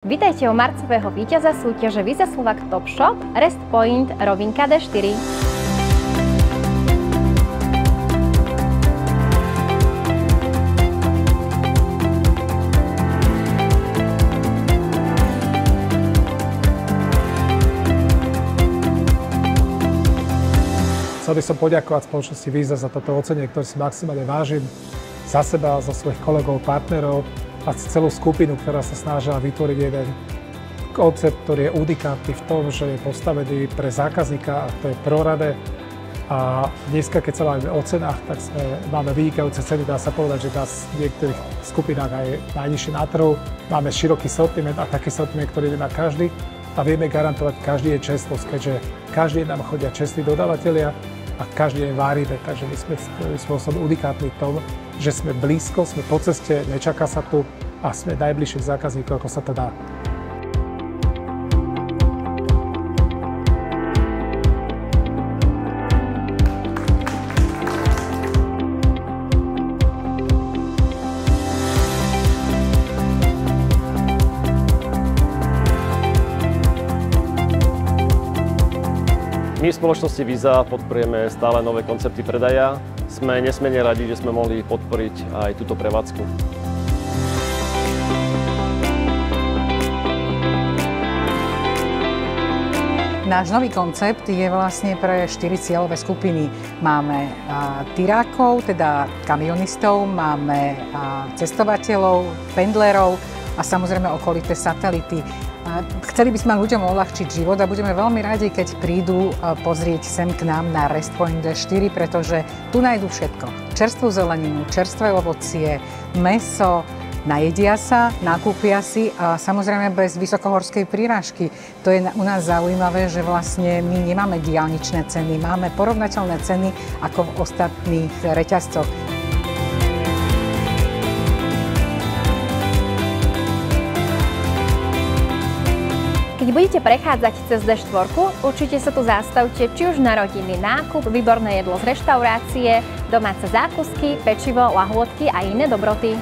Vítajte u marcového víťaza súťaže Visa Slovak Top Shop Rest Point rovinka D4. Chcel by som poďakovať spoločnosti Visa za toto ocenenie, ktoré si maximálne vážim za seba, za svojich kolegov, partnerov a celú skupinu, ktorá sa snažila vytvoriť jeden koncept, ktorý je unikátny v tom, že je postavený pre zákazníka, a to je prorade. A dneska, keď sa máme o cenách, tak máme vynikajúce ceny, dá sa povedať, že nás v niektorých skupinách aj najnižšie na trhu. Máme široký sortiment a taký sortiment, ktorý nemá každý a vieme garantovať, každý je čestnosť, keďže každý nám chodia čestní dodavatelia a každý deň várime, takže my sme spôsobom unikátni v tom, že sme blízko, sme po ceste, nečaká sa tu a sme najbližších zákazníkov, ako sa to dá. My v spoločnosti Visa podporujeme stále nové koncepty predaja. Sme nesmierne radi, že sme mohli podporiť aj túto prevádzku. Náš nový koncept je vlastne pre 4 cieľové skupiny. Máme tyrákov, teda kamionistov, máme cestovateľov, pendlerov a samozrejme okolité satelity. Chceli by sme ľuďom uľahčiť život a budeme veľmi radi, keď prídu pozrieť sem k nám na Rest Point D4, pretože tu nájdu všetko. Čerstvú zeleninu, čerstvé ovocie, mäso, najedia sa, nakúpia si a samozrejme bez vysokohorskej prírážky. To je u nás zaujímavé, že vlastne my nemáme diaľničné ceny, máme porovnateľné ceny ako v ostatných reťazcoch. Keď budete prechádzať cez D4, určite sa tu zastavte, či už na rodinný nákup, výborné jedlo z reštaurácie, domáce zákusky, pečivo, lahôdky a iné dobroty.